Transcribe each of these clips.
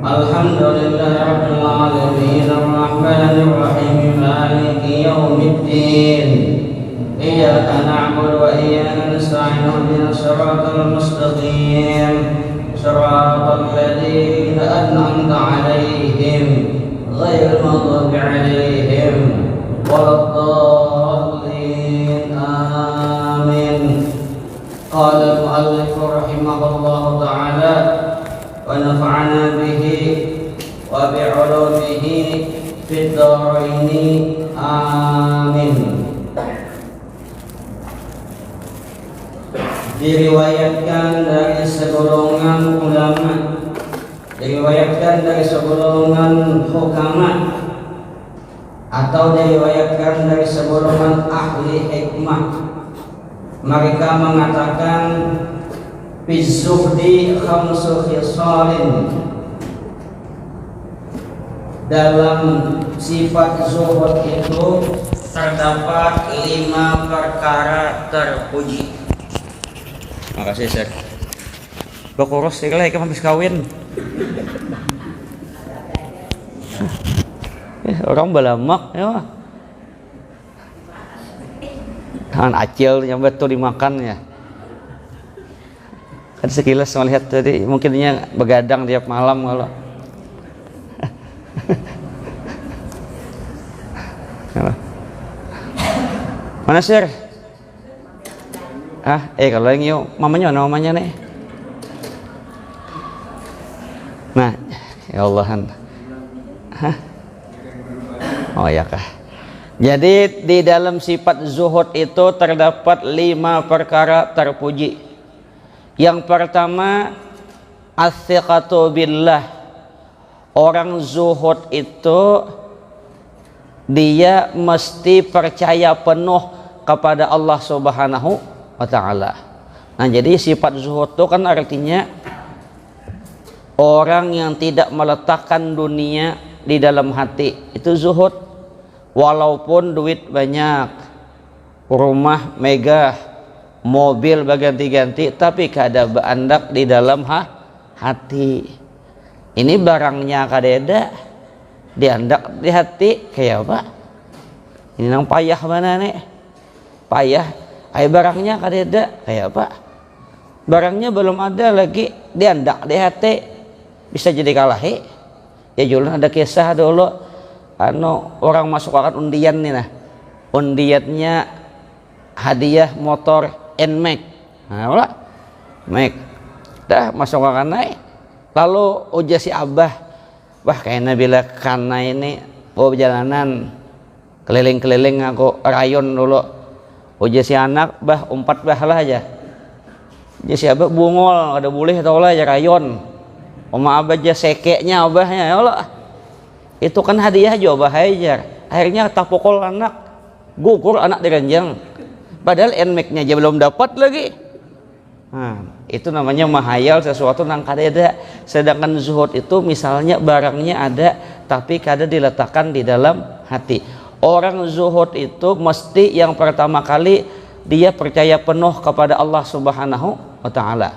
Alhamdulillahi rabbil alamin arrahmanir rahim maliki yaumiddin iyyaka na'budu wa iyyaka nasta'in ihdinas siratal mustaqim siratal ladzina an'amta 'alaihim ghairil maghdubi 'alaihim waladdallin amin. Qala al-mu'allif rahimahullahu ta'ala wa nafa'ana bihi wa bi'ulumihi fid dharaini amin. Diriwayatkan dari segolongan ulama, diriwayatkan dari segolongan hukama, atau diriwayatkan dari segolongan ahli hikmah, mereka mengatakan bizuhdi khamsu khisalin, dalam sifat zuhud itu terdapat 5 perkara terpuji. Makasih Syekh. Bakuros sekali kamu habis kawin. Orang balamak ya. Tangan acil nyampe tuh dimakan ya. Kan sekilas melihat tadi mungkinnya begadang tiap malam kalau. Mana Syekh? Kalau yang yuk mamanya namanya nih. Nah, ya Allahan. Oh ya kah. Jadi di dalam sifat zuhud itu terdapat 5 perkara terpuji. Yang pertama, as-siqatu billah. Orang zuhud itu dia mesti percaya penuh kepada Allah Subhanahu wa ta'ala. Nah, jadi sifat zuhud itu kan artinya orang yang tidak meletakkan dunia di dalam hati. Itu zuhud. Walaupun duit banyak, rumah megah, mobil berganti-ganti, tapi kada beandak di dalam hati. Ini barangnya kadeda diandak di hati kayak apa? Ini nang payah mana nih? Payah. Barangnya kadeda kayak apa? Barangnya belum ada lagi diandak di hati, bisa jadi kalahi. Ya jualan ada kisah dulu, orang masuk akad undian nih nah, undiannya hadiah motor NMAX. Nah, Max dah masuk akad naik. Lalu ujar si abah, wah kayaknya bila karena ini perjalanan keliling-keliling aku rayon dulu. Ujar si anak, bah umpat bah lah aja. Ujar si abah bungol, ada boleh tau lah aja rayon. Oma abah aja sekeknya abahnya ya Allah. Itu kan hadiah aja abah ajar. Akhirnya tak pukul anak, gugur anak diranjang. Padahal NMAX-nya aja belum dapat lagi. Nah, itu namanya mahayal sesuatu nang kadeda. Sedangkan zuhud itu misalnya barangnya ada tapi kada diletakkan di dalam hati. Orang zuhud itu mesti yang pertama kali dia percaya penuh kepada Allah Subhanahu wa ta'ala.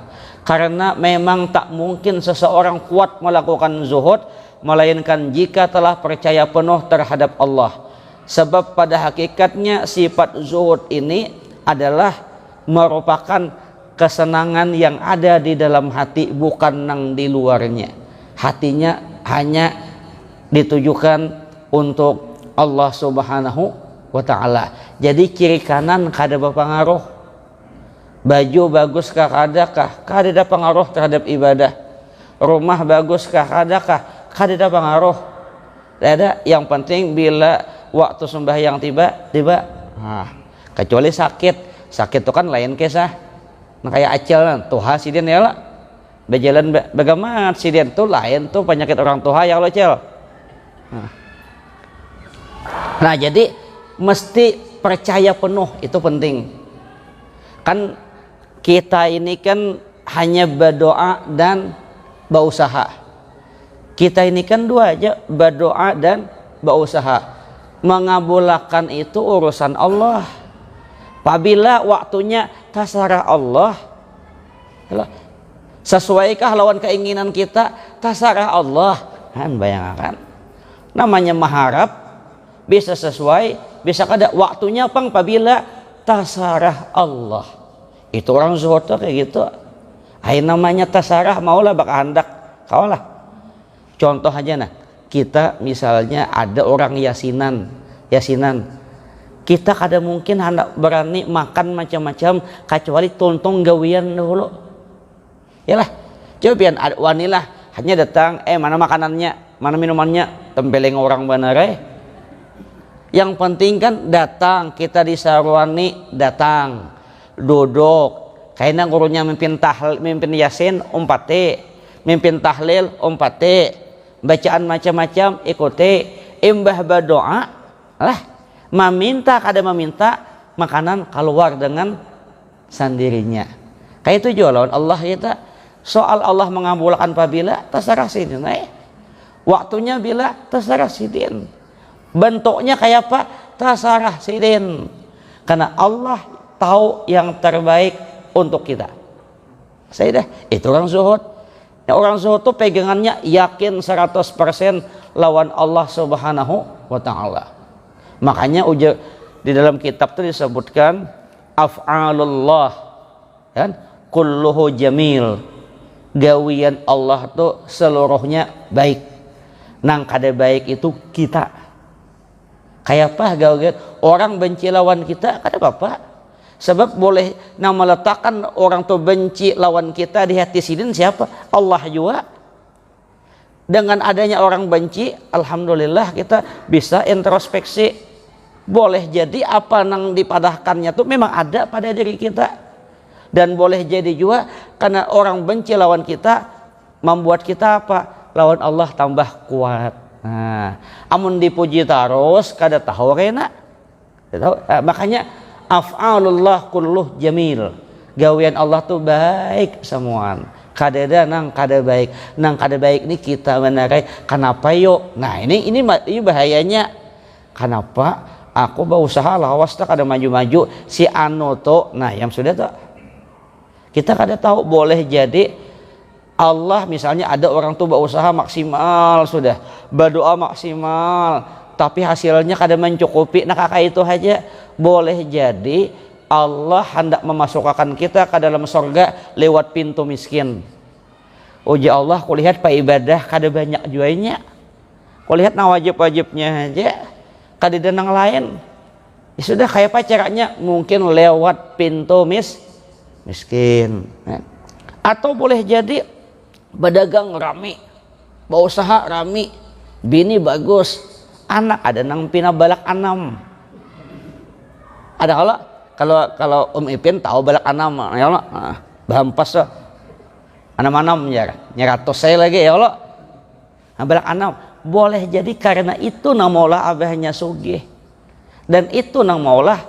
Karena memang tak mungkin seseorang kuat melakukan zuhud melainkan jika telah percaya penuh terhadap Allah. Sebab pada hakikatnya sifat zuhud ini adalah merupakan kesenangan yang ada di dalam hati, bukan nang di luarnya. Hatinya hanya ditujukan untuk Allah Subhanahu wa ta'ala. Jadi kiri kanan kada berpengaruh. Baju bagus kah kadakah? Kada ada pengaruh terhadap ibadah. Rumah bagus kah kadakah? Kada ada pengaruh. Ada, yang penting bila waktu sembahyang tiba. Kecuali sakit. Sakit itu kan lain kisah. Nah, kayak acil tuha sidin ya lah. Berjalan bagaimana sidin itu lain tuh penyakit orang tuha ya Allah acil. Nah, jadi mesti percaya penuh, itu penting. Kan kita ini kan hanya berdoa dan berusaha. Kita ini kan dua aja, berdoa dan berusaha. Mengabulkan itu urusan Allah. Apabila waktunya terserah Allah, Sesuaikah lawan keinginan kita? Tasarah Allah. Kan bayangkan. Namanya mengharap bisa sesuai, bisa kada waktunya pang apabila tasarah Allah. Itu orang zuhud tuh kayak gitu. Hai namanya tasarah maulah bak hendak kaulah. Contoh aja nah, kita misalnya ada orang yasinan. Kita kada mungkin hendak berani makan macam-macam kecuali tontong gawian dulu. Yalah, coba pian wanilah hanya datang, mana makanannya, mana minumannya, tempeleng orang bener Yang penting kan datang, kita disarwani datang, duduk. Kayaknya gurunya mimpin yasin, umpate, mimpin tahlil, umpate, bacaan macam-macam, ikuti, imbah berdoa, lah, kada meminta makanan keluar dengan sendirinya. Kayak itu juga lawan Allah kita. Soal Allah mengabulkan apabila terserah sidin. Waktunya bila terserah sidin. Bentuknya kayak apa? Terserah sidin. Karena Allah tahu yang terbaik untuk kita. Saya itu orang zuhud. Ya, orang zuhud itu pegangannya yakin 100% lawan Allah Subhanahu wa taala. Makanya di dalam kitab itu disebutkan af'alullah kan kulluhu jamil. Gawian Allah tuh seluruhnya baik. Nang kada baik itu kita. Kayak apa gawian orang benci lawan kita kada apa-apa. Sebab boleh nang meletakkan orang tuh benci lawan kita di hati sidin siapa? Allah juga. Dengan adanya orang benci, alhamdulillah kita bisa introspeksi. Boleh jadi apa nang dipadahkannya tuh memang ada pada diri kita. Dan boleh jadi juga karena orang benci lawan kita membuat kita apa? Lawan Allah tambah kuat. Nah, amun dipuji terus kada tahu kena. Makanya af'alullah kulluh jamil. Gawian Allah tuh baik semuaan. Kada ada nang kada baik. Nang kada baik ini kita menarai. Kenapa yuk? Nah, ini bahayanya. Kenapa aku berusaha lawas tak kada maju-maju si anu tuh. Nah, yang sudah tuh kita kada tahu, boleh jadi Allah misalnya ada orang tuh berusaha maksimal sudah, berdoa maksimal, tapi hasilnya kada mencukupi. Nah kakak itu aja boleh jadi Allah hendak memasukkan kita ke dalam surga lewat pintu miskin. Uji Allah, kulihat pak ibadah kada banyak juainya, kulihat nah wajib-wajibnya aja kada ada nang lain. Ya sudah kayak apa caranya? Mungkin lewat pintu miskin. Atau boleh jadi berdagang rami, berusaha rami, bini bagus, anak ada nang pina balak anam. Ada kalau Ipin tahu balak anam ya Allah, bahampas lah anam-anam ya nyeratos saya lagi ya Allah. Balak anam boleh jadi karena itu nang maulah abahnya sugih, dan itu nang maulah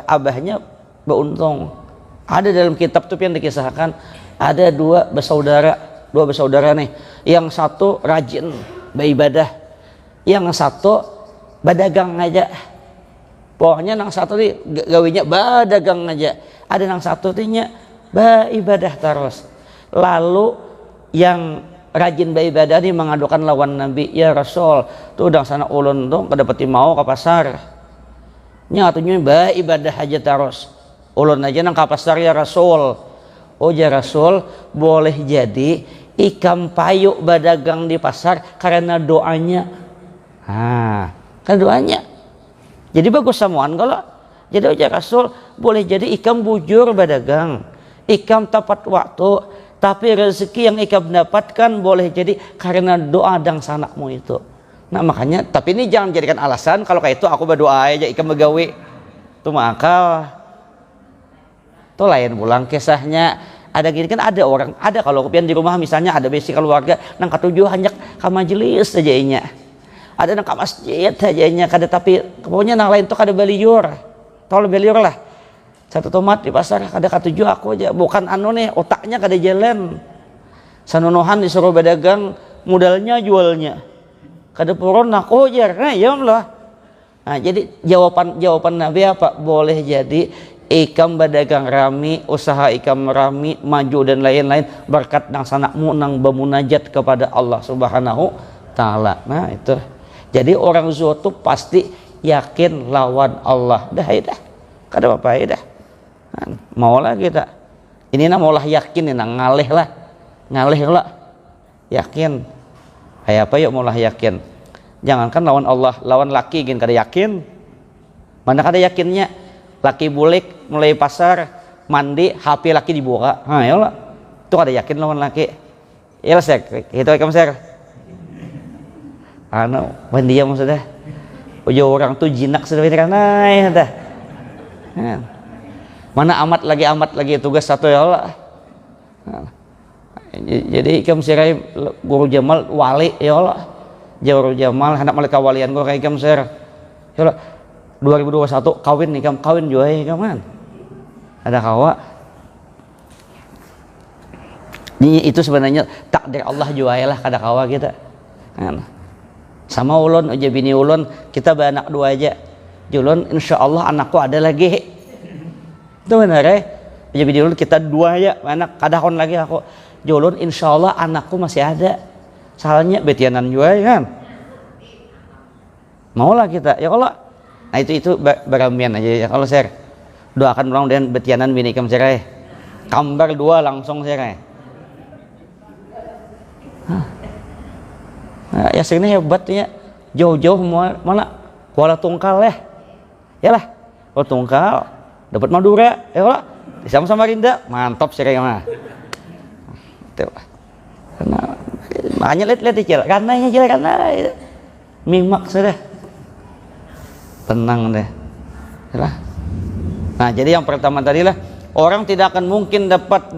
abahnya beruntung. Ada dalam kitab tuh yang dikisahkan ada dua bersaudara nih. Yang satu rajin beribadah, yang satu berdagang aja. Pokoknya yang satu nih gawinya berdagang aja. Ada yang satu nya beribadah terus. Lalu yang rajin beribadah nih mengadukan lawan Nabi, ya Rasul, tuh udah sana ulun tuh kedapati mau ke pasar. Nyatunya beribadah aja terus. Ulun aja nang kapasar ya Rasul. Oh ya Rasul, boleh jadi ikam payuk berdagang di pasar karena doanya. Karena doanya. Jadi bagus samuan kalau. Jadi ya Rasul, boleh jadi ikam bujur berdagang, ikam tepat waktu, tapi rezeki yang ikam dapatkan boleh jadi karena doa dan sanakmu itu. Nah makanya, tapi ini jangan jadikan alasan kalau kayak itu aku berdoa aja ikam begawi. Itu mah akal. Itu lain pulang kisahnya. Ada gini kan, ada orang, ada kalau kepian di rumah misalnya ada besi keluarga nang katujuh hanya ke majelis aja inya, ada nang ke masjid aja inya kada, tapi pokoknya nang lain tuh kada beliur, tol beliur lah. Satu tomat di pasar kada katujuh aku aja, bukan anu nih otaknya kada jalan. Sanunuhan disuruh berdagang modalnya jualnya kada purun aku aja. Nah ya Allah. Nah jadi jawaban Nabi apa? Boleh jadi ikam berdagang rami, usaha ikam rami, maju dan lain-lain berkat nang sanakmu nang bermunajat kepada Allah Subhanahu Ta'ala. Nah itu. Jadi orang zuhud tuh pasti yakin lawan Allah. Dah kada apa dah. Mau lah kita. Ini nah maulah yakin ini ngalih lah. Yakin. Kayak apa yuk maulah yakin. Jangankan lawan Allah, lawan laki gin kada yakin. Mana kada yakinnya? Laki bulik mulai pasar mandi HP laki dibuka. Ya lah. Itu kada yakin lawan laki. Ya lah sek. Itu kamu sek. Dia maksudnya. Orang tuh jinak sudah karena ya dah. Mana amat lagi tugas satu ya Allah. Jadi kamu sirai Guru Jamal wali ya Allah. Guru Jamal anak malaikat walian gua kayak kamu sirai. Ya Allah. 2021 kawin nih kamu kawin juga ya kamu. Ada kawa. Ini itu sebenarnya takdir Allah juga lah kada kawa kita. Sama ulun aja bini ulun kita beranak dua aja. Julun insya Allah anakku ada lagi. Itu benar ya. Aja bini ulun kita dua aja anak kadahon lagi aku. Julun insya Allah anakku masih ada. Soalnya betianan juga ya kan. Maulah kita ya Allah. Nah itu beramian aja ya kalau share. Doakan ulang dan betianan bini kamu cerai. Kambar dua langsung cerai. Nah, ya sini hebat ya. Jauh-jauh mana Kuala Tungkal ya. Yalah. Kuala Tungkal dapat Madura ya Allah. Di sama Rinda mantap cerai mah. Tuh. Karena makanya lihat jalan karenanya jalan karena mimak sudah. Tenang deh. Yalah. Nah, jadi yang pertama tadi lah orang tidak akan mungkin dapat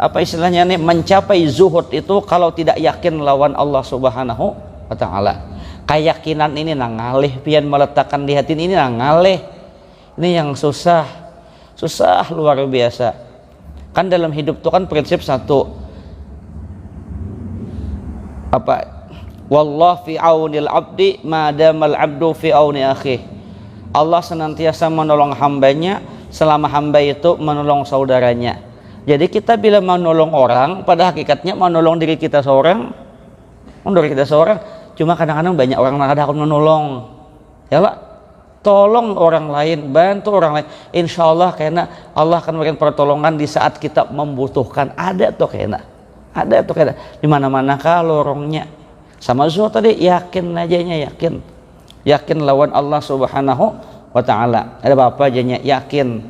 apa istilahnya nih mencapai zuhud itu kalau tidak yakin lawan Allah Subhanahu wa Ta'ala. Keyakinan ini ngalih pian meletakkan di hati ini ngalih. Ini yang susah luar biasa. Kan dalam hidup itu kan prinsip satu. Apa? Wallah fi aunil abdi madamal abdu fi auni akhi. Allah senantiasa menolong hambanya selama hamba itu menolong saudaranya. Jadi kita bila menolong orang pada hakikatnya menolong diri kita seorang. Cuma kadang-kadang banyak orang yang ada menolong. Ya lah. Tolong orang lain, bantu orang lain. Insya Allah karena Allah akan memberikan pertolongan di saat kita membutuhkan. Ada tuh kena. Di mana-mana kalau lorongnya. Sama zuhud tadi yakin ajanya yakin lawan Allah Subhanahu wa Ta'ala. Ada apa ajanya yakin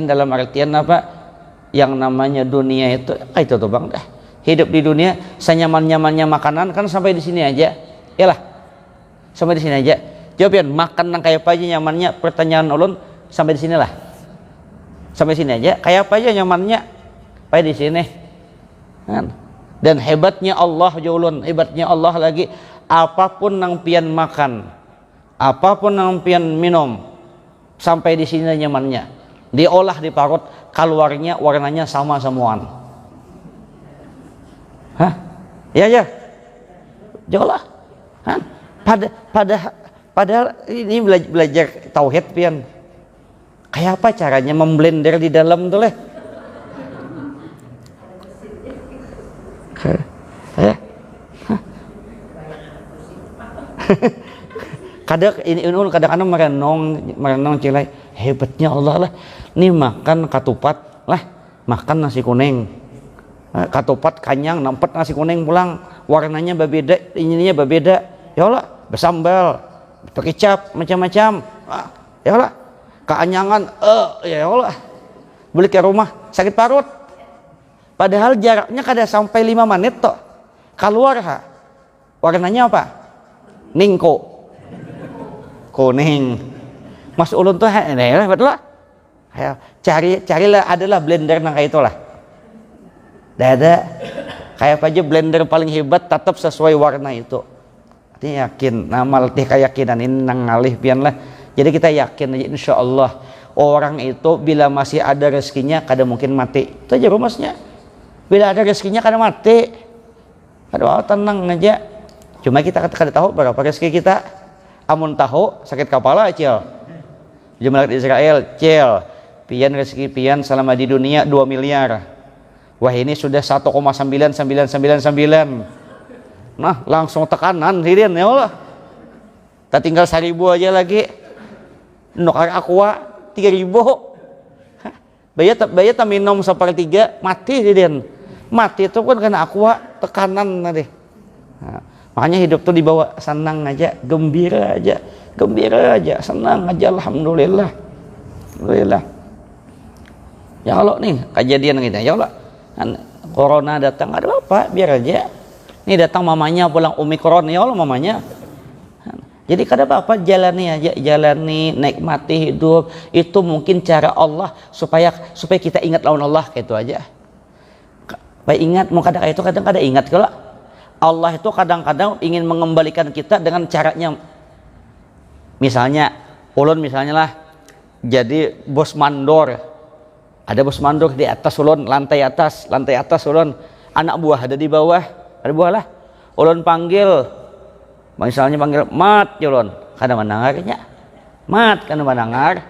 dalam artian apa yang namanya dunia itu tuh bang dah hidup di dunia senyaman-nyamannya makanan kan sampai di sini aja yalah sampai di sini aja jawab ya makan yang kayak apa aja nyamannya pertanyaan ulun sampai di sini lah sampai sini aja kayak apa aja nyamannya sampai di sini kan. Dan hebatnya Allah jaulun, hebatnya Allah lagi apapun yang pian makan, apapun yang pian minum sampai di sini nyamannya. Diolah diparut, keluarnya warnanya sama semuaan. Hah? Ya. Jolah. Hah? Padahal ini belajar tauhid pian. Kayak apa caranya memblender di dalam tuh leh? Kadang-kadang merenung cilai hebatnya Allah lah. Nih makan katupat lah, makan nasi kuning. Katupat kanyang nampet nasi kuning pulang warnanya berbeda, ininya berbeda. Ya Allah, bersambal, berkecap macam-macam. Ya Allah, keanyangan ya Allah. Beli ke rumah sakit parut. Padahal jaraknya kada sampai 5 menit toh. Keluar warnanya apa? Ningko. Kuning. Mas ulun tuh betul lah. Carilah adalah blender nang kayak itulah. Ada kayak apa aja blender paling hebat tetap sesuai warna itu. Artinya yakin, nama latih keyakinan ini nang ngalih pian lah. Jadi kita yakin aja insya Allah orang itu bila masih ada rezekinya kada mungkin mati. Itu aja rumusnya. Bila ada rezekinya kada mati. Aduh tenang aja. Cuma kita kada tahu berapa rezeki kita. Amun tahu sakit kepala acil. jumlah Israel cel pian rezeki pian selama di dunia 2 miliar. Wah ini sudah 1,9999. Nah langsung tekanan hidin ya Allah. Tak tinggal 1000 aja lagi. Nukar aqua 3000. Bayar tak minum 1/3 mati hidin. Mati itu kan karena aqua tekanan tadi. Nah, makanya hidup tuh dibawa senang aja, gembira aja, senang aja, alhamdulillah. Ya Allah nih kejadian kita, ya Allah corona datang, ada apa biar aja nih datang mamanya pulang omikron, ya Allah mamanya. Jadi kada apa-apa, jalani aja, nikmati hidup. Itu mungkin cara Allah supaya kita ingat lawan Allah, kayak itu aja. Supaya ingat, mau kadang itu kadang ingat kalau Allah itu kadang-kadang ingin mengembalikan kita dengan caranya. Misalnya ulun misalnya lah jadi bos mandor, ada bos mandor di atas ulun, lantai atas ulun, anak buah ada di bawah, ada buah lah, ulun panggil misalnya mat ya ulun, kada mendengarnya, mat kada mendengar,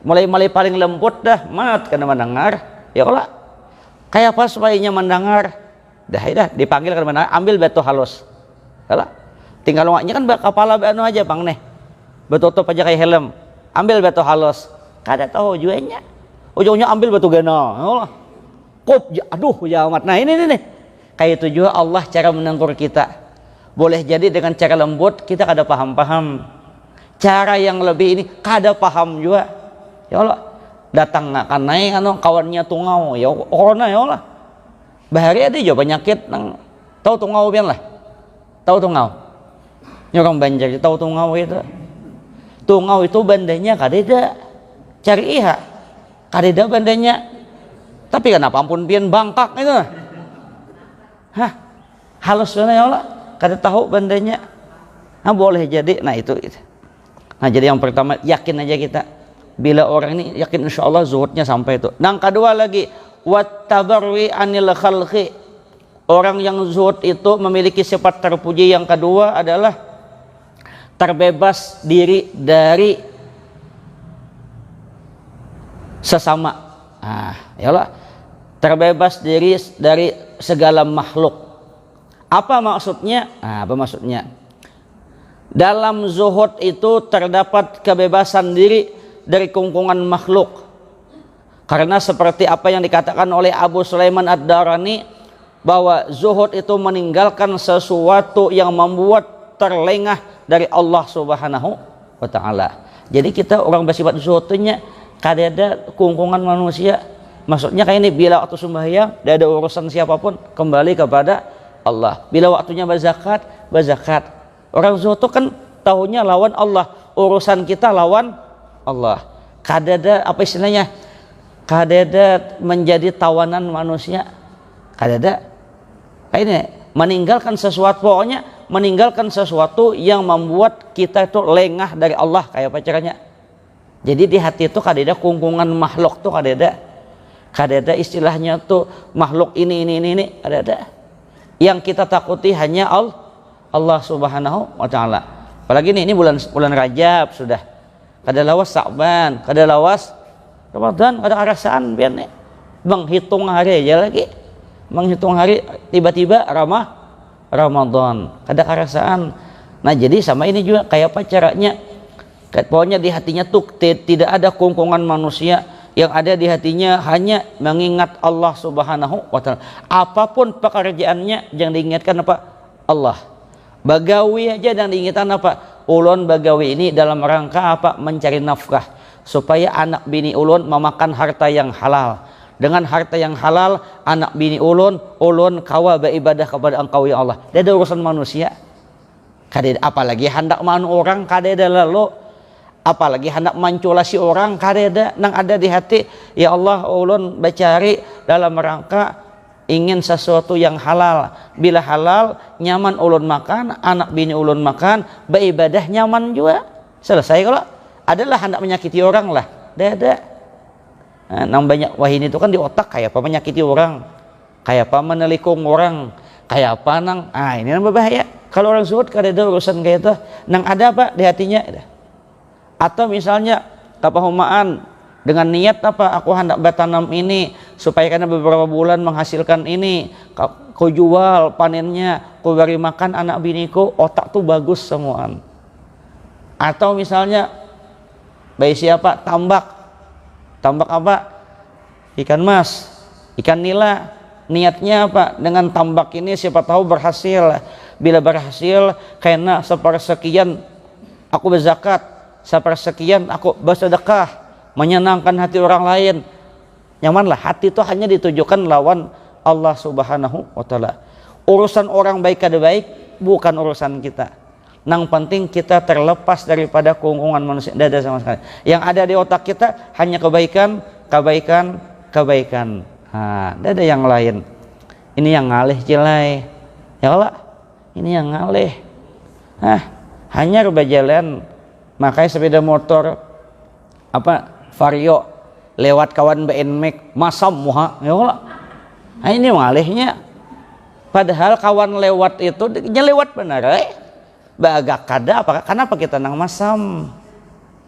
mulai paling lembut dah, mat kada mendengar, ya Allah kayak apa supaya mendengar, dah dipanggil kada mendengar, ambil batu halus, ya tinggal luaknya kan kepala anu aja bang nih, betutup aja kayak helm, ambil batu halus, kada tahu juanya, ujungnya ambil batu gana, Allah, kop, aduh ya amat, nah ini nih, kayak itu juga Allah cara menegur kita. Boleh jadi dengan cara lembut kita kada paham, cara yang lebih ini kada paham juga, ya Allah datang nggak kan naik kawannya tungau, ya corona ya Allah, bahari ada juga penyakit nang tahu tungau pian lah, tahu tungau, orang Banjar tahu tungau itu bandanya kadeda, cari iha kadeda bandanya, tapi kenapa ampun pian bangkak itu, halus ya Allah. Kada tahu bandanya, nah boleh jadi, nah itu. Nah jadi yang pertama yakin aja kita, bila orang ini yakin insya Allah zuhudnya sampai itu. Yang kedua lagi wattabarwi anil khalqi, orang yang zuhud itu memiliki sifat terpuji yang kedua adalah terbebas diri dari sesama. Ya Allah, terbebas diri dari segala makhluk. Apa maksudnya? Apa maksudnya? Dalam zuhud itu terdapat kebebasan diri dari kungkungan makhluk. Karena seperti apa yang dikatakan oleh Abu Sulaiman Ad-Darani, bahwa zuhud itu meninggalkan sesuatu yang membuat terlengah dari Allah Subhanahu wa Ta'ala. Jadi kita orang bersifat zuhudnya kada ada kungkungan manusia. Maksudnya kayak ini, bila waktu sembahyang tidak ada urusan siapapun, kembali kepada Allah. Bila waktunya berzakat. Orang zuhud itu kan tahunya lawan Allah, urusan kita lawan Allah. Kada ada apa istilahnya? Kada ada menjadi tawanan manusia. Kada ada. Kayak ini meninggalkan sesuatu, pokoknya meninggalkan sesuatu yang membuat kita itu lengah dari Allah, kayak apa caranya? Jadi di hati itu kada ada kungkungan makhluk tuh, kada ada istilahnya tuh makhluk ini kada ada. Yang kita takuti hanya Allah Subhanahu wa Ta'ala. Apalagi ini bulan Rajab sudah, kada lawas Sa'ban, kada lawas Ramadan, kada arasaan biar nih menghitung hari aja lagi, menghitung hari tiba-tiba Ramadan, kada arasaan. Nah jadi sama ini juga kayak apa caranya, pokoknya di hatinya tuh tidak ada kungkungan manusia, yang ada di hatinya hanya mengingat Allah Subhanahu wa Ta'ala. Apapun pekerjaannya yang diingatkan apa? Allah. Bagawi aja yang diingatkan apa? Ulun bagawi ini dalam rangka apa? Mencari nafkah, supaya anak bini ulun memakan harta yang halal. Dengan harta yang halal, anak bini ulun kawa beribadah kepada Engkau ya Allah. Dia ada urusan manusia. Kadeda apalagi hendak manu orang, kadeda lalu apalagi hendak manculasi orang, kadeda nang ada di hati, ya Allah ulun bacari dalam rangka ingin sesuatu yang halal. Bila halal nyaman ulun makan, anak bini ulun makan, beribadah nyaman juga, selesai. Kalau adalah hendak menyakiti orang lah, ada. Nah, nang banyak wahin itu kan di otak, kayak apa menyakiti orang, kayak apa menelikung orang, kayak apa nang ini yang berbahaya. Kalau orang zuhud kadeda urusan kayak itu, nang ada apa di hatinya. Atau misalnya tapahumaan dengan niat apa, aku hendak bertanam ini supaya karena beberapa bulan menghasilkan ini, kau jual panennya, kau beri makan anak biniku, otak tuh bagus semuaan. Atau misalnya bayi siapa, tambak apa, ikan mas, ikan nila, niatnya apa, dengan tambak ini siapa tahu berhasil. Bila berhasil karena sepersekian aku berzakat, sepersekian aku bersedekah, menyenangkan hati orang lain. Nyamanlah, hati itu hanya ditujukan lawan Allah Subhanahu wa taala. Urusan orang baik kada baik bukan urusan kita. Yang penting kita terlepas daripada keunggungan manusia, tidak ada sama sekali. Yang ada di otak kita hanya kebaikan. Tidak ada yang lain. Ini yang ngalih cilai. Ya Allah, ini yang ngalih. Hanya berjalan. Makanya sepeda motor Vario lewat kawan BNMAX masam muha. Ya Allah. Ini ngalihnya. Padahal kawan lewat itu lewat benar. Bagak kada apa? Kenapa kita nang masam?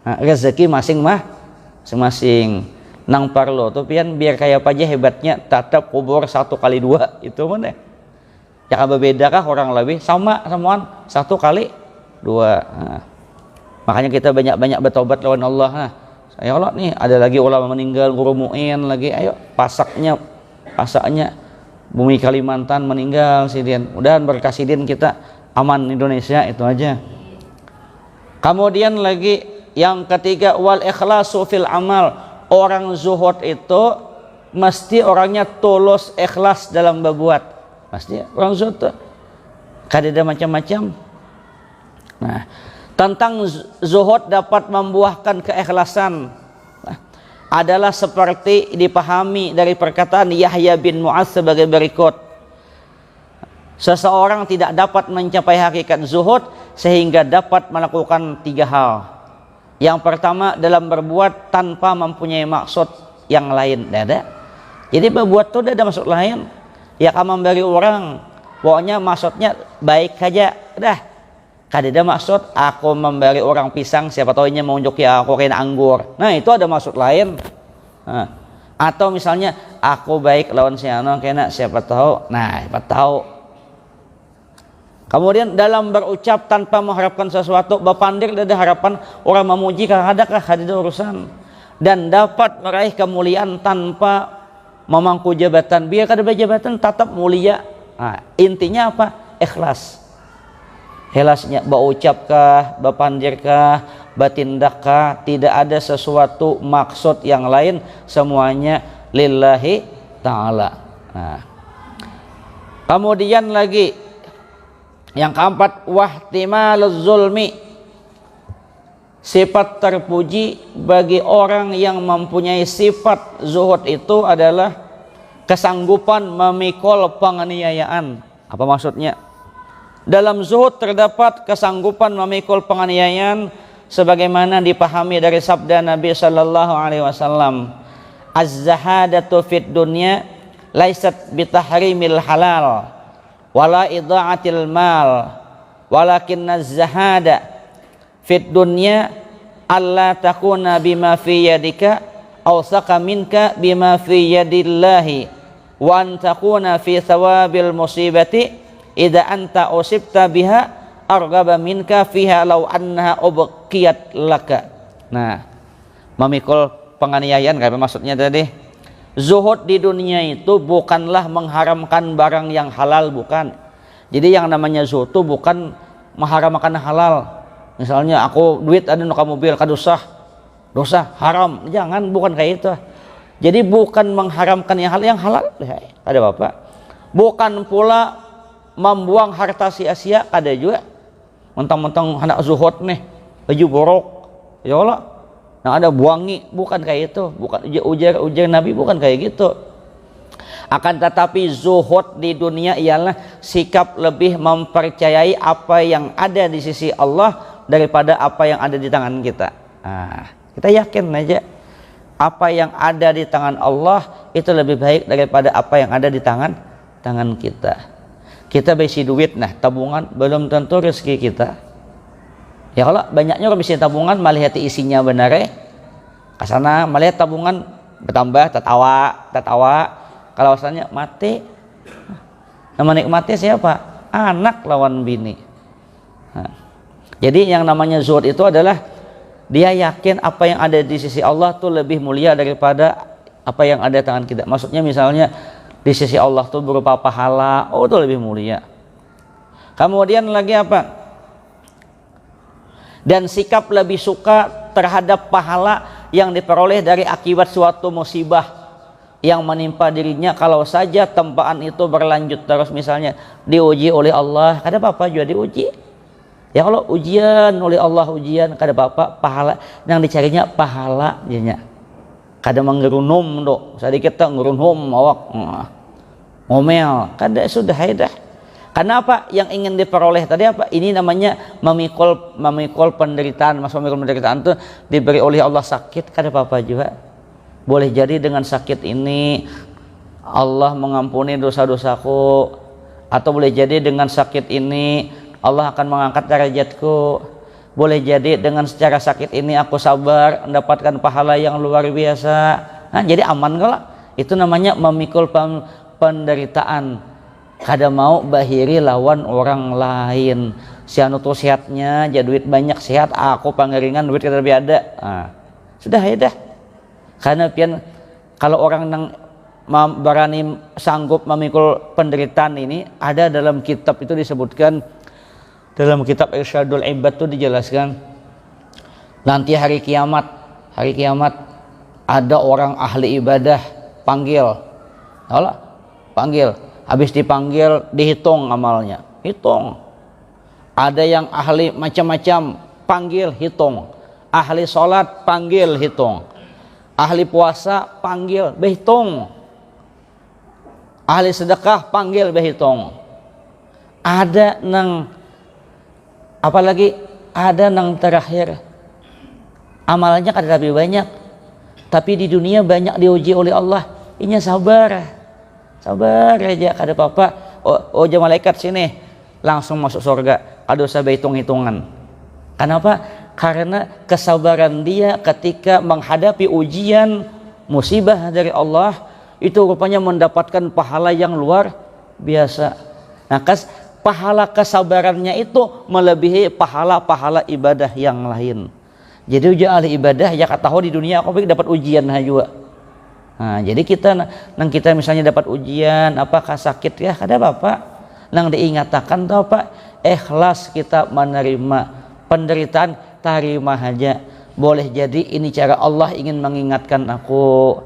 Rezeki masing-masing. Nang parlo tuh pian biar kayak apa aja hebatnya tetap kubur 1 kali 2 itu mana? Ya berbeda kah orang lebih sama semuaan 1 kali 2. Makanya kita banyak-banyak bertobat lawan Allah. Ya Allah nih ada lagi ulama meninggal, guru muin lagi, ayo pasaknya bumi Kalimantan meninggal sidin. Mudahan berkah sidin kita aman Indonesia, itu aja. Kemudian lagi yang ketiga, wal ikhlasu fil amal. Orang zuhud itu mesti orangnya tulus ikhlas dalam berbuat. Pasti orang zuhud tuh kada ada macam-macam. Nah, tentang zuhud dapat membuahkan keikhlasan adalah seperti dipahami dari perkataan Yahya bin Mu'adz sebagai berikut. Seseorang tidak dapat mencapai hakikat zuhud sehingga dapat melakukan 3 hal. Yang pertama, dalam berbuat tanpa mempunyai maksud yang lain. Tidak ada. Jadi berbuat itu tidak ada maksud lain. Ya kamu memberi orang, pokoknya maksudnya baik saja. Dah. Kada ada maksud aku memberi orang pisang, siapa tahu ini mengunjuki aku kena anggur. Nah itu ada maksud lain. Atau misalnya aku baik lawan siapa kena siapa tahu. Nah siapa tahu. Kemudian dalam berucap tanpa mengharapkan sesuatu, berpandir ada harapan orang memuji kadakah ada urusan, dan dapat meraih kemuliaan tanpa memangku jabatan. Biar kada jabatan tetap mulia. Intinya apa? Ikhlas. Ikhlasnya berucapkah, berpandirkah, bertindakkah, tidak ada sesuatu maksud yang lain, semuanya lillahi ta'ala. Kemudian lagi yang keempat, wahtimaluz zulmi. Sifat terpuji bagi orang yang mempunyai sifat zuhud itu adalah kesanggupan memikul penganiayaan. Apa maksudnya? Dalam zuhud terdapat kesanggupan memikul penganiayaan sebagaimana dipahami dari sabda Nabi sallallahu alaihi wasallam, az-zahadatu fid dunya laisat bitahrimil halal wala idha'atil mal walakinna az-zahada fid dunya alla takuna bima fi yadika awsaqa minka bima fi yadillahi wa an takuna fi thawabil musibati idza anta usibta biha arghaba minka fiha law annaha ubqiyat laka. Nah, memikul penganiayaan apa maksudnya tadi? Zuhud di dunia itu bukanlah mengharamkan barang yang halal, bukan. Jadi yang namanya zuhud itu bukan mengharamkan halal. Misalnya aku duit ada nuka mobil kadusah, dosa haram, jangan, bukan kayak itu. Jadi bukan mengharamkan yang halal, ada bapak. Bukan pula membuang harta sia-sia, ada juga. Mentang-mentang hendak zuhud nih, baju borok, ya Allah. Nah ada buangi, bukan kayak itu, bukan ujar Nabi, bukan kayak gitu. Akan tetapi zuhud di dunia ialah sikap lebih mempercayai apa yang ada di sisi Allah daripada apa yang ada di tangan kita. Kita yakin aja apa yang ada di tangan Allah itu lebih baik daripada apa yang ada di tangan kita. Kita besi duit, nah tabungan belum tentu rezeki kita. Ya kalau banyaknya orang bisa tabungan malah hati isinya benar Kasana melihat tabungan bertambah, tatawa. Kalau asalnya mati. Yang menikmati siapa? Anak lawan bini. Nah, jadi yang namanya zuhud itu adalah dia yakin apa yang ada di sisi Allah tuh lebih mulia daripada apa yang ada di tangan kita. Maksudnya misalnya di sisi Allah tuh berupa pahala, oh itu lebih mulia. Kemudian lagi apa? Dan sikap lebih suka terhadap pahala yang diperoleh dari akibat suatu musibah yang menimpa dirinya, kalau saja tempaan itu berlanjut terus, misalnya diuji oleh Allah, kada apa-apa juga diuji. Ya kalau ujian oleh Allah, ujian kada apa-apa, pahala yang dicarinya pahala jadinya. Kada menggerunum do, sedikit tak ngerunum awak ngomel, kada sudah dah. Karena apa yang ingin diperoleh tadi apa? Ini namanya memikul penderitaan. Mas memikul penderitaan itu diberi oleh Allah sakit, kada apa-apa juga. Boleh jadi dengan sakit ini Allah mengampuni dosa-dosaku, atau boleh jadi dengan sakit ini Allah akan mengangkat derajatku. Boleh jadi dengan secara sakit ini aku sabar mendapatkan pahala yang luar biasa. Nah, jadi aman kalau itu namanya memikul penderitaan. Kada mau bahiri lawan orang lain. Si anu tuh sehatnya jadi duit banyak sehat, aku pangeringan duit kada lebih ada. Nah, sudah ya dah. Karena pian kalau orang yang berani sanggup memikul penderitaan ini, ada dalam kitab itu disebutkan, dalam kitab Irsyadul Ibad itu dijelaskan nanti hari kiamat ada orang ahli ibadah panggil, habis dipanggil dihitung amalnya, hitung. Ada yang ahli macam-macam panggil hitung, ahli sholat panggil hitung, ahli puasa panggil berhitung, ahli sedekah panggil berhitung. Ada nang apalagi ada nang terakhir amalnya kada lebih banyak, tapi di dunia banyak diuji oleh Allah. Inya sabar aja, kada apa-apa. Oh jam malaikat sini langsung masuk surga, kada usah hitung-hitungan. Kenapa? Karena kesabaran dia ketika menghadapi ujian musibah dari Allah itu rupanya mendapatkan pahala yang luar biasa. Nah, pahala kesabarannya itu melebihi pahala-pahala ibadah yang lain. Jadi uji ahli ibadah ya katahu di dunia aku dapat ujian juga. Nah, jadi kita misalnya dapat ujian apakah sakit ya kada apa-apa. Nang diingatakan tuh apa? Ikhlas kita menerima penderitaan, terima aja. Boleh jadi ini cara Allah ingin mengingatkan aku.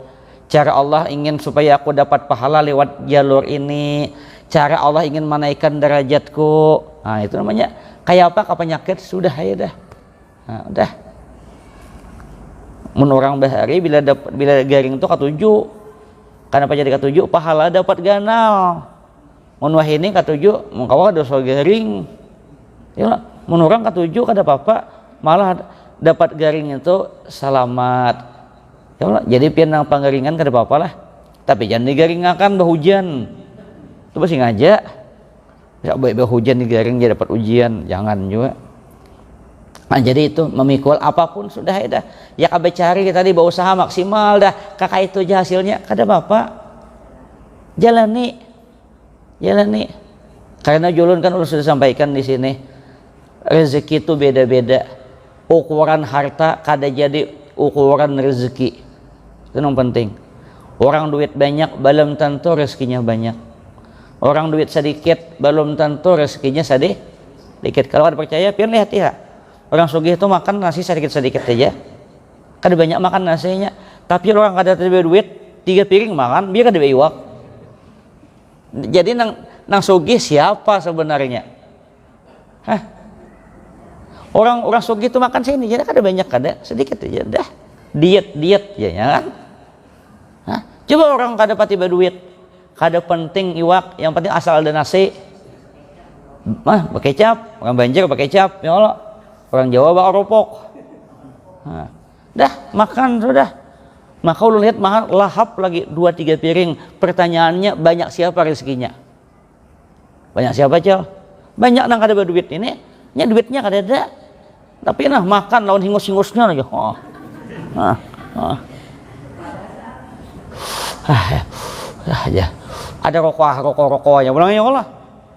Cara Allah ingin supaya aku dapat pahala lewat jalur ini. Cara Allah ingin menaikkan derajatku. Nah, itu namanya kayak apa? Ke penyakit sudah ya dah. Nah, udah. Mun orang bahari bila garing itu ketujuh. Karena apa jadi ketujuh? Pahala dapat ganal. Mun wahini ketujuh, mengkawa dosa garing. Ya, mun orang ketujuh kada apa-apa, malah dapat garing itu selamat. Ya Allah, jadi pian nang pangaringan kada apa-apa lah. Tapi jangan digaringakan berhujan. Itu pasti ngajak. Ya baik hujan di garing dia dapat ujian, jangan juga. Nah, jadi itu memikul apapun sudah ya dah. Ya kabe cari tadi berusaha maksimal dah. Kakak itu aja hasilnya kada apa-apa. Jalani. Karena julun kan sudah sampaikan di sini. Rezeki itu beda-beda. Ukuran harta kada jadi ukuran rezeki. Itu yang penting. Orang duit banyak belum tentu rezekinya banyak. Orang duit sedikit belum tentu rezekinya sedikit. Kalau ada percaya, pian lihat ya. Orang sugih itu makan nasi sedikit-sedikit aja. Kada banyak makan nasinya. Tapi orang kada ada duit 3 piring makan, biar kada iwak. Jadi nang sugih siapa sebenarnya? Hah? Orang sugih itu makan sini, jadi kada banyak, kada sedikit aja dah. Diet ya kan? Hah? Coba orang kada pati berduit, kada penting iwak, yang penting asal ada nasi. Mah bakecap, orang Banjar bakecap, ya Allah. Orang Jawa bak ropok. Nah, dah makan sudah. Maka lu lihat makan lahap lagi 2-3 piring. Pertanyaannya banyak siapa rezekinya? Banyak siapa Cel? Banyak nang kada berduit ini, nya duitnya kada ada. Tapi nah makan lawan hingus-hingusnya aja. Oh. Nah, Ya. Ada rokoknya pulang ya Allah.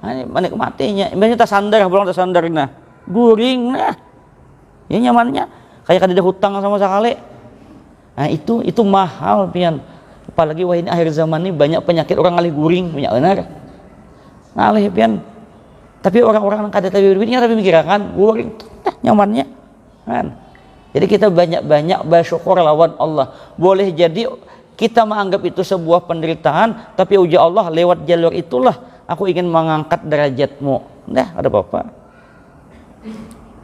Ini menikmatinya. Biasanya tak sandar, pulang tak sandar nah. Guring nah. Ya nyamannya kayak kada ada hutang sama sekali. Nah itu mahal pian. Apalagi wah ini akhir zaman ini banyak penyakit orang ngalih guring, banyak benar. Ngalih pian. Tapi orang-orang yang kada tahu duitnya tapi mikirkan guring nyamannya. Kan. Jadi kita banyak-banyak bersyukur lawan Allah. Boleh jadi kita menganggap itu sebuah penderitaan, tapi uji Allah lewat jalur itulah aku ingin mengangkat derajatmu. Nah, ada apa-apa.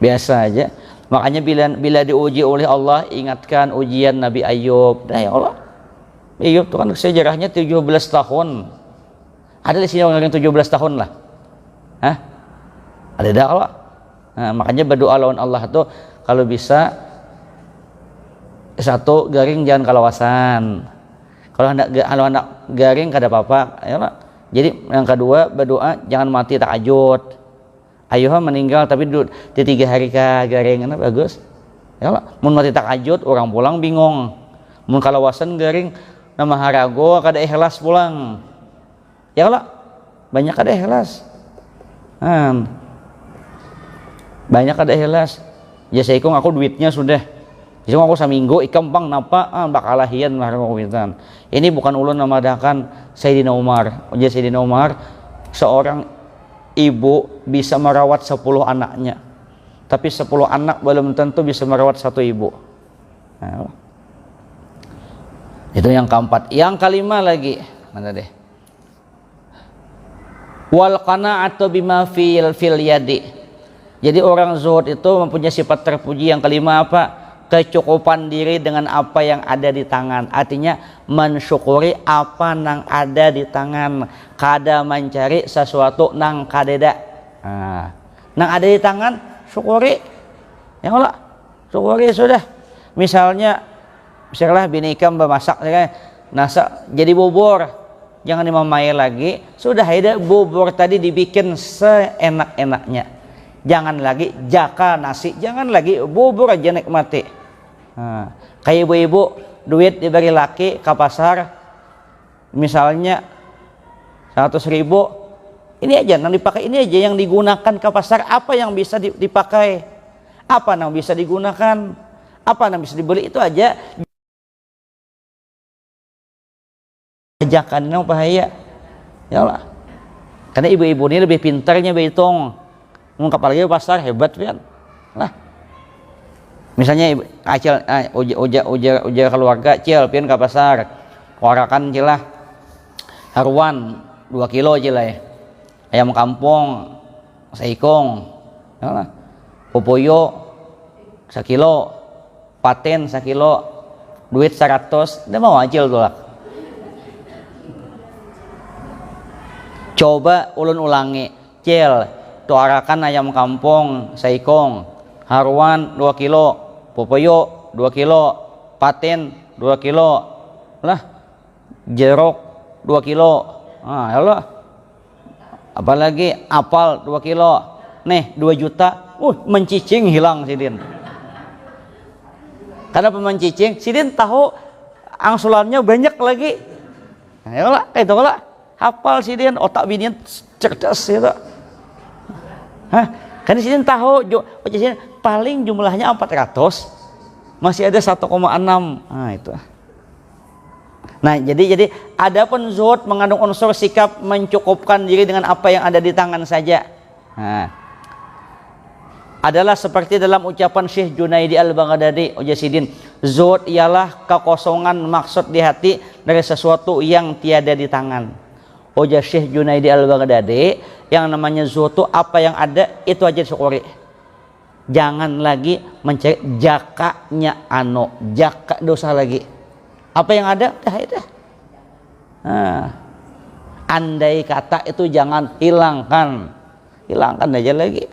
Biasa aja. Makanya bila diuji oleh Allah, ingatkan ujian Nabi Ayub. Nah, ya Allah. Ayub itu kan sejarahnya 17 tahun. Ada di sini orang yang 17 tahun lah. Hah? Ada dah Allah. Nah, makanya berdoa lawan Allah tuh kalau bisa satu garing jangan kalawasan. Kalau anak garing kada apa-apa, ya. Jadi yang kedua berdoa jangan mati tahajud. Ayuh meninggal tapi di 3 hari ka garing, kan bagus. Ya Allah, mun mati tahajud orang pulang bingung. Mun kalawasan garing nama harago kada ikhlas pulang. Ya Allah, banyak kada ikhlas. Banyak kada ikhlas. Ya saya ikung aku duitnya sudah. Jadi aku seminggu ikempang napa bakalahian lah kumitan. Ini bukan ulun namadakan Sayyidina Umar. Jadi Sayyidina Umar seorang ibu bisa merawat 10 anaknya. Tapi 10 anak belum tentu bisa merawat satu ibu. Nah, itu yang keempat. Yang kelima lagi, mana deh? Wal qana'atu bima fil yadi. Jadi orang zuhud itu mempunyai sifat terpuji. Yang kelima apa? Kecukupan diri dengan apa yang ada di tangan. Artinya mensyukuri apa nang ada di tangan, kada mencari sesuatu nang kadeda. Nang ada di tangan syukuri. Ya Allah, syukuri sudah. Misalnya bini ikam bermasak nasa jadi bubur, jangan dimamai lagi. Sudah ada bubur tadi dibikin seenak-enaknya. Jangan lagi jaka nasi, jangan lagi bubur aja nikmati. Kayak ibu-ibu duit diberi laki ke pasar misalnya 100.000, ini aja yang dipakai, ini aja yang digunakan ke pasar. Apa yang bisa dipakai, apa yang bisa digunakan, apa yang bisa dibeli, itu aja. Ajakan yang bahaya ya Allah, karena ibu-ibu ini lebih pintarnya berhitung. Mengungkap lagi pasar hebat kan lah. Misalnya acil uja keluarga cil pian ke pasar korakan cilah haruan 2 kilo cilah ya. Ayam kampung seikong ya, popoyo 1 kilo, paten 1 kilo, duit 100, dia mau acil tuh lah. Coba ulun ulangi cil tuarakan ayam kampung seikong, haruan 2 kilo, popoyo 2 kilo, paten 2 kilo lah, jeruk 2 kilo. Ya Allah, apalagi apal 2 kilo nih 2 juta. Mencicing hilang sidin. Karena mencicing sidin tahu angsulannya banyak lagi. Ya Allah, itu lah hafal sidin, otak binian cerdas itu. Kan sidin tahu paling jumlahnya 400, masih ada 1,6. Nah itu. Nah jadi adapun zuhud mengandung unsur sikap mencukupkan diri dengan apa yang ada di tangan saja. Adalah seperti dalam ucapan Syekh Junaidi Al-Baghdadi, Sidin, zuhud ialah kekosongan maksud di hati dari sesuatu yang tiada di tangan. Syekh Junaidi Al-Baghdadi, yang namanya zuhud itu apa yang ada itu aja disyukuri. Jangan lagi mencari jakanya jaka dosa lagi. Apa yang ada dah itu. Andai kata itu jangan hilangkan aja lagi.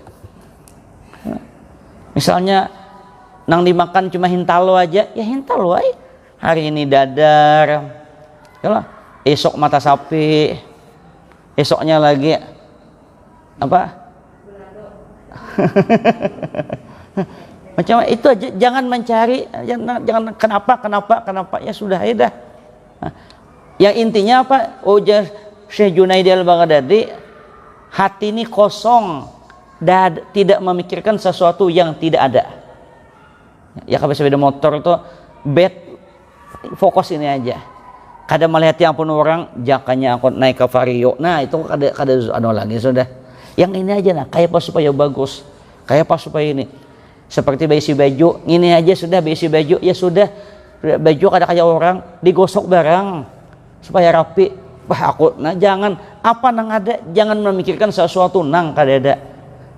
Misalnya nang dimakan cuma hintalo aja, ya hintalo aja. Hari ini dadar, yalah. Esok mata sapi, esoknya lagi apa? Macam itu aja, jangan mencari, jangan kenapa, ya sudah ya dah. Yang intinya apa? Ujar Syekh Junaidi al-Baghdadi, hati ini kosong dan tidak memikirkan sesuatu yang tidak ada. Ya kalau sepeda motor itu bed, fokus ini aja. Kadang melihat yang pun orang, jakanya aku naik ke Vario. Nah itu ada lagi sudah. Yang ini aja nah, kayak apa supaya bagus, kayak apa supaya ini. Seperti besi baju, ini aja sudah besi baju, ya sudah baju kada kayak orang digosok barang supaya rapi. Wah aku, nah jangan apa nang ada, jangan memikirkan sesuatu nang kada ada.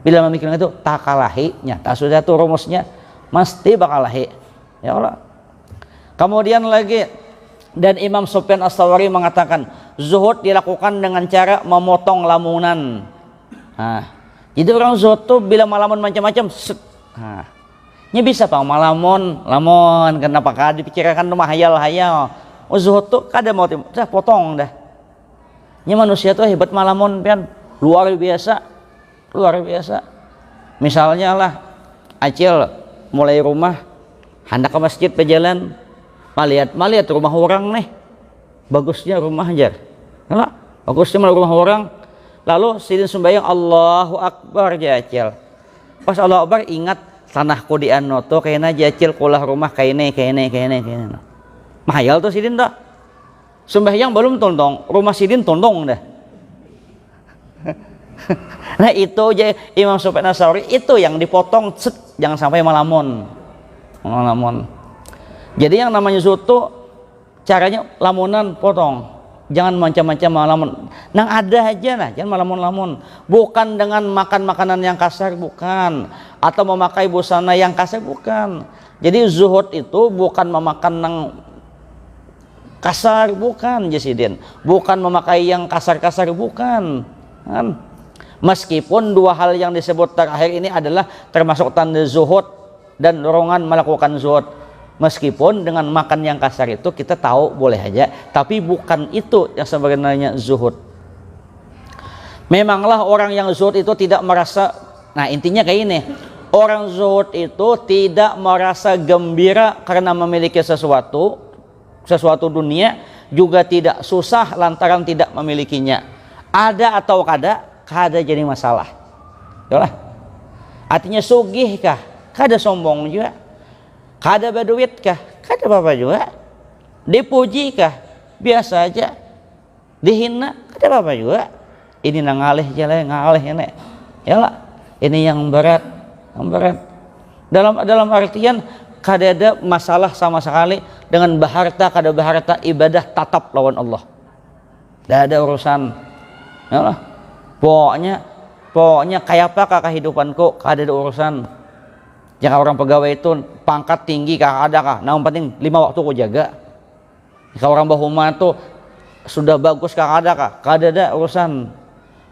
Bila memikirkan itu takalahi, nyata sudah tuh rumusnya, mesti bakal lahi. Ya Allah. Kemudian lagi, dan Imam Sufyan Ats-Tsauri mengatakan zuhud dilakukan dengan cara memotong lamunan. Nah, jadi orang zuhud tuh bila malamun macam-macam. Nah, ini bisa pak malamun, kenapa kada dipikirkan rumah hayal. Oh zuhud tuh kada mau dah potong dah. Ini manusia tuh hebat malamun pian, luar biasa. Misalnya lah, Acil mulai rumah, hendak ke masjid berjalan, melihat rumah orang nih, bagusnya rumah aja, bagusnya rumah orang. Lalu sidin sembahyang Allahu Akbar aja Acil. Pas Allah Akbar ingat tanahku di anoto kayaknya jacil kulah rumah kayaknya mahayal tuh sidin dah sembahyang belum tondong rumah sidin tondong dah. Nah itu aja Imam Sufyan Ats-Tsauri itu yang dipotong set, jangan sampai malamun. Jadi yang namanya zuhud tuh caranya lamunan potong, jangan macam-macam malamun. Nang ada aja nah, jangan malamun-lamun. Bukan dengan makan makanan yang kasar, bukan. Atau memakai busana yang kasar, bukan. Jadi zuhud itu bukan memakan nang kasar, bukan Jasidin. Bukan memakai yang kasar-kasar, bukan. Kan? Meskipun dua hal yang disebut terakhir ini adalah termasuk tanda zuhud dan dorongan melakukan zuhud. Meskipun dengan makan yang kasar itu kita tahu boleh aja, tapi bukan itu yang sebenarnya zuhud. Memanglah orang yang zuhud itu tidak merasa, nah intinya kayak ini, orang zuhud itu tidak merasa gembira karena memiliki sesuatu dunia, juga tidak susah lantaran tidak memilikinya. Ada atau kada jadi masalah. Yalah. Artinya sugih kah? Kada sombong juga. Kada berduit kah? Kada apa-apa juga. Dipuji kah? Biasa aja. Dihina? Kada apa-apa juga. Ini ngalih ini. Yalah. Ini yang berat. Dalam artian kada ada masalah sama sekali dengan kada baharta ibadah tatap lawan Allah. Tidak ada urusan. Yalah. Pokoknya kayak apa kehidupanku, kada ada urusan. Jangan orang pegawai itu pangkat tinggi kah ada kah, nah yang penting 5 waktu ku jaga. Kalau orang bahuma itu sudah bagus kah ada kah, kada ada urusan.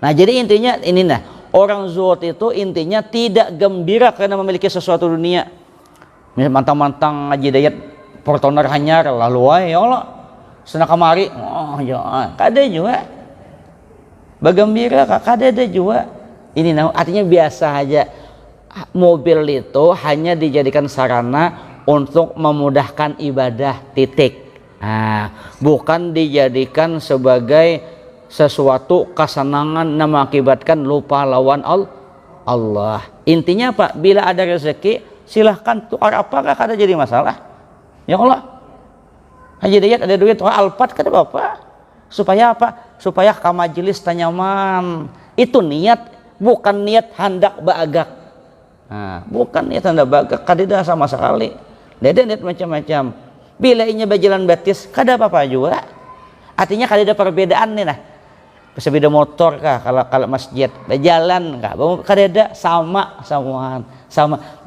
Nah jadi intinya ini nah, orang zuhud itu intinya tidak gembira karena memiliki sesuatu dunia. Mantang-mantang ngaji dayat portoner hanyar lalu ya Allah senang kamari, oh ya kada juga. Bagembira kada ada juga. Ini nah, artinya biasa aja. Mobil itu hanya dijadikan sarana untuk memudahkan ibadah, titik. Nah, bukan dijadikan sebagai sesuatu kesenangan yang mengakibatkan lupa lawan Allah. Intinya apa? Bila ada rezeki silahkan tukar apakah kada jadi masalah. Ya Allah. Haji dayat ada duit alpat kada apa-apa. Supaya apa? Supaya ka majelis tanyaman. Itu niat, bukan niat hendak baagak. Nah, bukan niat hendak baagak, kada sama sekali. Ada niat macam-macam. Bila inya berjalan batis, kada apa-apa juga. Artinya kada ada perbedaan nih nah. Sepeda motor kah kalau masjid, berjalan kah, kada ada sama.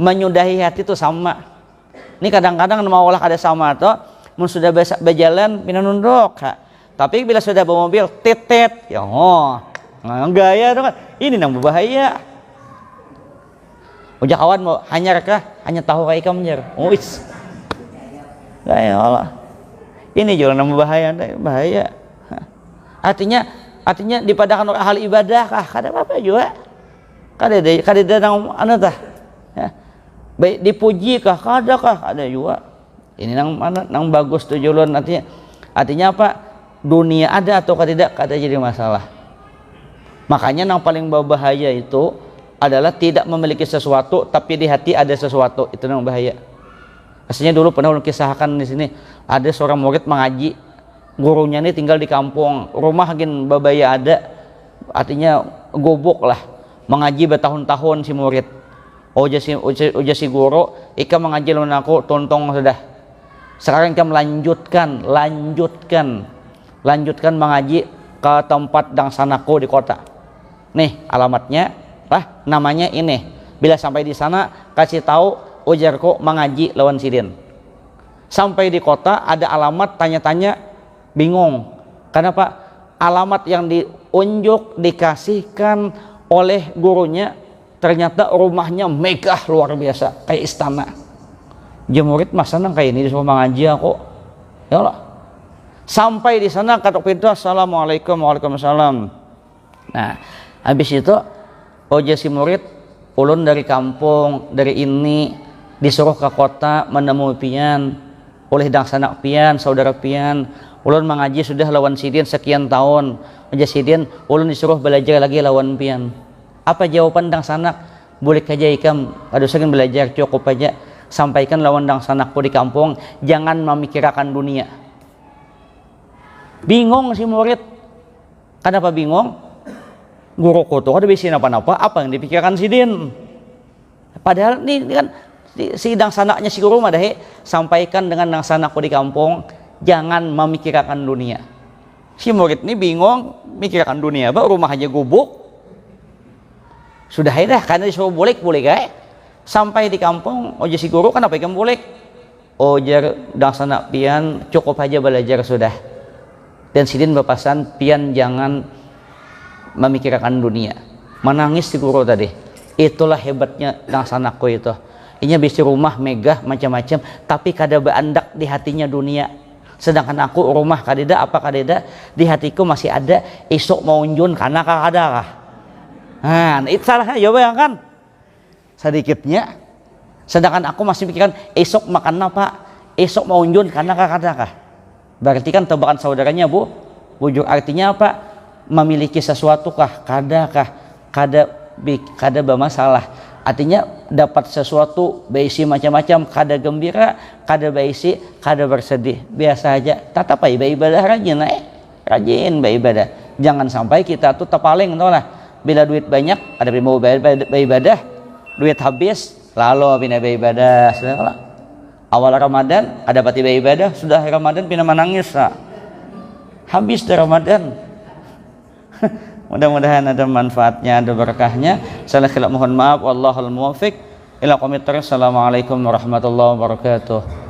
Menyudahi hati itu sama. Ini kadang-kadang mau olah kada sama tuh, mun sudah berjalan pina nunduk kah. Tapi bila sudah bawa mobil, tetet, ya gaya tuh kan, ini nang berbahaya. Ujak kawan mau hanyar kah? Hanya tahu kayak kamu wis. Ya Allah. Ini juga nang berbahaya, bahaya. Artinya dipadakan hal ibadah kah? Kada apa-apa juga. Kada nang anu tah. Ya. baik dipuji kah ada juga. Ini nang mana nang bagus tuh julun, artinya apa, dunia ada atau tidak kada jadi masalah. Makanya yang paling berbahaya itu adalah tidak memiliki sesuatu tapi di hati ada sesuatu, itu yang bahaya. Aslinya dulu pernah kisahkan di sini, ada seorang murid mengaji, gurunya ini tinggal di kampung, rumah gin babaya ada, artinya gobok lah, mengaji bertahun-tahun si murid. Uja si guru, ika mengaji lawan aku tontong sudah. Sekarang kita lanjutkan mengaji ke tempat dangsanaku di kota. Nih alamatnya, namanya ini. Bila sampai di sana kasih tahu ujarku mengaji lawan sidin. Sampai di kota ada alamat, tanya-tanya bingung. Kenapa? Alamat yang diunjuk dikasihkan oleh gurunya ternyata rumahnya megah luar biasa kayak istana. Dia murid mas senang kayak ini disuruh mengaji aku. Ya Allah. Sampai di sana ketok pintu, assalamualaikum, waalaikumsalam. Nah, habis itu oja si murid ulun dari kampung, dari ini disuruh ke kota menemui pian oleh dangsanak pian, saudara pian. Ulun mengaji sudah lawan sidin sekian tahun. Oja sidin ulun disuruh belajar lagi lawan pian. Apa jawaban dangsanak? Boleh kaja ikam, aduh segin belajar cukup aja. Sampaikan lawan dangsanakku di kampung, jangan memikirkan dunia. Bingung si murid. Kenapa bingung? Guruku tuh ada bisi apa-apa, apa yang dipikirkan sidin? Padahal ini kan si dangsanaknya si guru mah sampaikan dengan dangsanakku di kampung, jangan memikirkan dunia. Si murid ini bingung, mikirkan dunia, rumah aja gubuk. Sudah dah karena disuruh boleh guys. Sampai di kampung oja si guru kenapa ikan boleh? Ojar dangsanak pian cukup aja belajar sudah. Dan sidin berpesan pian jangan memikirkan dunia. Menangis si guru tadi. Itulah hebatnya dangsanakku itu. Ini bisa rumah megah macam-macam tapi kada beandak di hatinya dunia. Sedangkan aku rumah kadeda apa kadeda di hatiku masih ada esok mau unjun karena kada kah. Nah, itu salahnya ya bayangkan. Sedikitnya. Sedangkan aku masih pikirkan esok makan apa? Esok mau unjun karena kada kah. Berarti kan tebakan saudaranya bu, wujud artinya apa? Memiliki sesuatu kah? Kada kah? Kada bermasalah. Artinya dapat sesuatu berisi macam-macam, kada gembira, kada berisi, kada bersedih. Biasa aja. Tetap ibadah rajin, rajin beribadah. Jangan sampai kita tuh terpaling, tau lah. Bila duit banyak, ada mau beribadah, duit habis, lalu pindah beribadah. Sudahlah. Awal Ramadan ada pati beribadah, sudah Ramadan pindah menangis. Habis dari Ramadan. Mudah-mudahan ada manfaatnya, ada berkahnya. Salah khilaf mohon maaf. Wallahul muwaffiq ila aqwamit thoriq. Assalamualaikum warahmatullahi wabarakatuh.